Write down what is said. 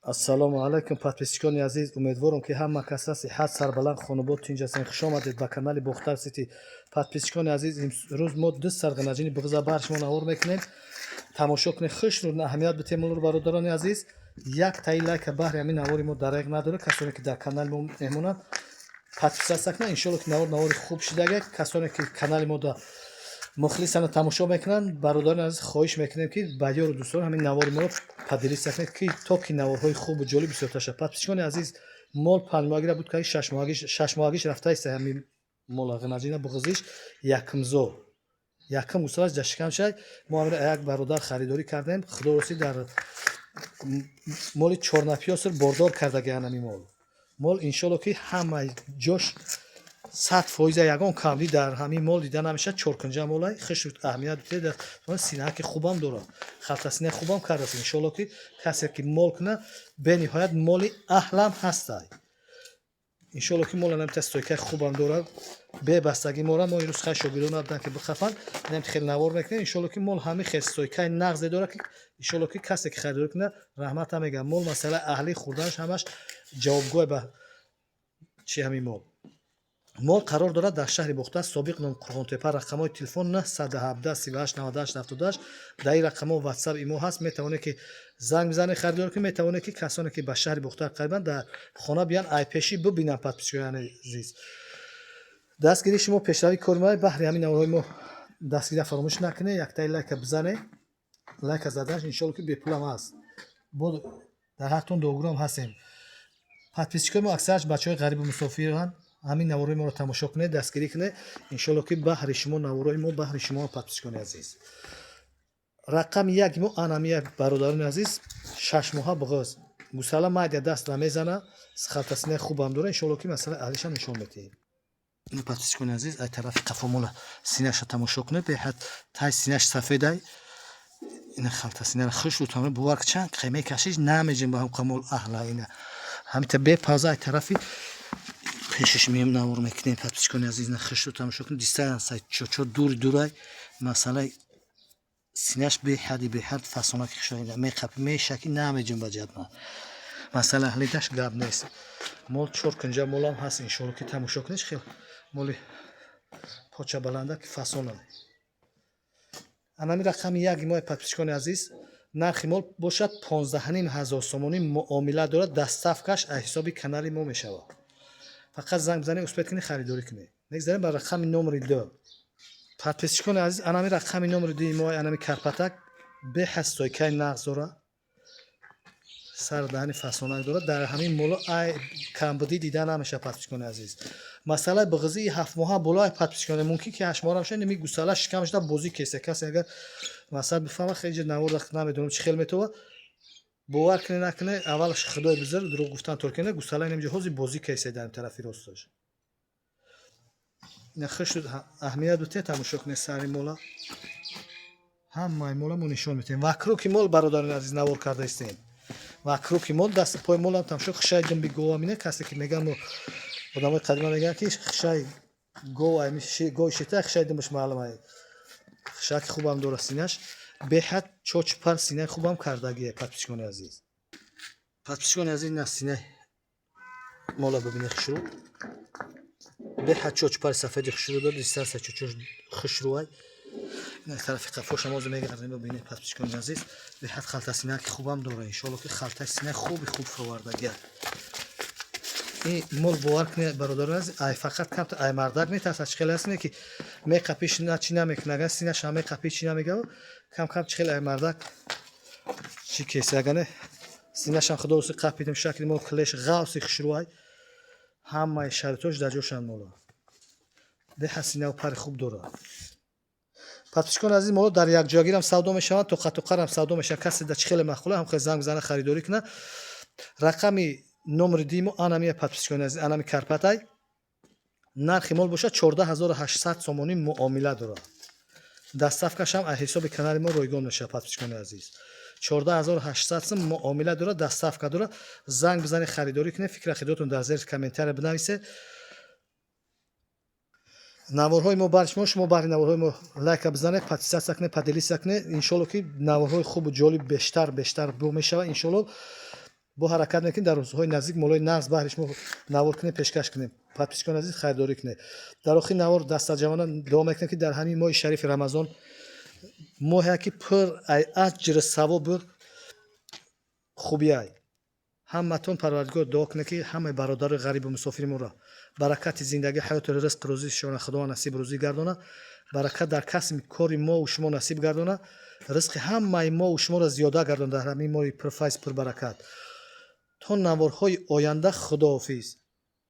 ассалому алайкум подписчикони азиз, умедворам ки ҳама каса сиҳат сарбаланд хонобод тинҷастанд. хуш омадед ба канали бохтар сити. Подписчикони азиз, имрӯз мо ду сарғанаҷини буғза бар шумо навор мекунем. тамошо кунед, хушрӯ аҳамият битем улур бародарони азиз. як таи лайка баҳри ҳамин навори мо дарайқ надора. касоне ки дар канали мо мемонанд подписатсия кунанд. иншоалло ки навори хуб шидагек. касоне ки канали мо да мухлисана тамошо мекунанд, бародарони азиз хоҳиш мекунем ки ба ёру дӯстон ҳамин навори моро поделитсия кунед ки то ки наворҳои хубу ҷолиб бисёртар шавад. подписчикони азиз, мол 5 моҳагира буд ки 6 моҳагиш рафтааст ҳамин мола ғанаҷина буғзиш якмзо якм гусалаш ҷашикам шай. мо амира як бародар харидорӣ кардем. худо росӣ дар моли 4 напиёср бордор кардагиан ҳамин мол иншоалло ки ҳамаи ҷош 100% ягон камди дар ҳамин мол дида намешад. чоркунҷа молай хиш аҳамият битед. синаки хубам дорад, халта синаи хубам кардааст. иншоалло ки касе ки мол кунад бениҳоят моли аҳлам ҳастай. иншоалло ки мола намита стойкаи хубам дорад. бебастагӣ мора мо имрӯз хай шогирдон набуданд ки бихафанд. инам хел навор мекунем. иншоалло ки мол ҳамин хел стойкаи нағзе дорад ки иншоалло ки касе ки харидорӣ кунад раҳмата мегӯям. мол масъала аҳлӣ хӯрданаш ҳамаш ҷавобгӯ ба чи ҳамин мол қарор дорад дар шаҳри бохтар, собиқ ном қурғонтепа. рақамҳои телефон 917 38 98 78. дар ин рақамҳо ватсап имо ҳаст. метавонед ки занг бизанед, харидорӣ кунед. метавонед ки касоне ки ба шаҳри бохтар қарибанд дар хона биёянд айпешӣ бубинанд. подписчикони азиз, дастгирии шумо пешравӣ кори мо баҳри ҳамин наворҳои мо дастгирия фаромӯш накунед. яктаи лайка бизанед. лайка заданаш иншоалло ки бепулам ҳаст. бо дар ҳар тон догурам ҳастем. подписчикони мо аксараш бачаҳои ғарибу мусофиранд. ҳамин наворҳои моро тамошо кунед, дастгирӣ кунед. иншоалло ки баҳри шумо наворҳои мо баҳри шумо подписчикони азиз. рақами як мо анамия бародарони азиз 6 моҳа буғз гусала майда даст намезана. халтасинаи хубам дора. иншоалло ки масъала аҳлишам нишон медиҳем. ин подписчикони азиз, ай тарафи қафо мола синаша тамошо кунед. беҳад тай синаш сафедай. ина халтасинаро хушрӯ тамро бувар чанд қайме кашиш намеҷем ба ҳам қамол аҳла. ина ҳамита бепаза ай тарафи пешиш мем навор мекунем. подписчикони азиз, на хушрӯ тамошо кунед. дистансия чочор дурай масъалаи синаш беҳад фасонаки хушоида меқапи мешаки намеҷем ба ҷадма. масъала аҳлидаш гап нест. мол 4 кунҷа молам ҳаст. иншоалло ки тамошо кунед. хел моли поча баланда ки фасона. анами рақами як моҳи подписчикони азиз, нархи мол бошад 15500 сомонӣ муомила дорад. дастафкаш аз ҳисоби канали мо мешавад. фақат занг бизанед, успед кунед, харидорӣ кунед. мегзарем ба рақами номери 2. подписчикони азиз, анами рақами номери 2 моҳи анами карпатак беҳад стойкаи нағз дорад. сар даҳани фасонак дорад. дар ҳамин моло ай камбудӣ дида намешавад. подписчикони азиз, масъалаи буғзии 7 моҳа болои подписчикони мумкин ки 8 моҳа шуд ними гусала шикам шуда бозӣ кесе. касе агар масъала бифаҳма хеле навор намедонам чи хел метова бовар куне накуне. аввалаш худои бузург дурӯғ гуфтан торкида гусала нами ҷоҳози бозӣ кесе дар тарафи росташ. ина хуш аҳамият бутед тамошо кунед. сари мола ҳамаи мола мо нишон метем. вакруки мол бародарони азиз навор карда истем. вакруки мол дасти пои молам тамошо. хишаи думби гова мине. касе ки меган мо одамои қадима меган ки хишаи гова гови шита хишаи думбаш маълумай. хишаки хубам дора синаш. беҳад чоч пар синаи хубам кардагие. подписчикони азиз, подписчикони азиз, на синаи мола бибинед. хушрӯ беҳад чоч пар сафеди хушрӯ дорад. дистансия чочор хушрӯай. ин тарафи қафоша моз мегардем. бибинед подписчикони азиз, беҳад халта синаки хубам дора. иншоалло ки халтаи синаи хуб фурвардагия. ин мол бовар кунед бародарони азиз, ай фақат камта ай мардак метарсад чи хел ҳастме ки меқапиш чи намекунага синаш ҳам меқапи чи намегава кам чи хел ай мардак чи кесе агане синашам худо росӣ қапидим шакли мо клеш ғавси хушрӯай. ҳамаи шаритош дар ҷошанд мола. беҳад синау пари хуб дорад. подписчикони азиз, моло дар якҷоягирам савдо мешаванд. тоқатоқарам савдо мешавад. касе дар чи хеле маххула ҳам хел занг бизана, харидорӣ кунад. рақами номери димо анами подписчикони азиз, анами карпатай. нархи мол бошад 14800 сомонӣ муомила дорад. дастафкашам аз ҳисоби канали мо ройгон мешавад. подписчикони азиз, 14800 сом муомила дорад. дастафка дорад. занг бизанед, харидорӣ кунед. фикр ақидотон дар зери комментария бинависед. наворҳои мо бар шумо баҳри наворҳои мо лайка бизанед, подписатсия кунед, поделитсия кунед. иншоалло ки наворҳои хубу ҷолиб бештар бо мешавад. иншоалло бо ҳаракат мекунем дар рӯзҳои наздик молои нағз баҳри шумо навор кунем пешкаш кунем. подписчикони азиз хайрдорӣ кунед. дар охири навор дастаҷавона дуо мекунем ки дар ҳамин моҳи шарифи рамазон моҳе ки пур ай аҷру савобу хубияй. ҳаматон парвардигор дуо кунед ки ҳамаи бародари ғарибу мусофиримонро баракати зиндагӣ ҳаёту ризқ рӯзишона худованд насиб рӯзӣ гардона, баракат дар касби кори мову шумо насиб гардона, ризқи ҳамаи мову шуморо зиёда гардона дар ҳамин моҳи пурфайз пурбаракат. то наворҳои оянда худоҳофиз.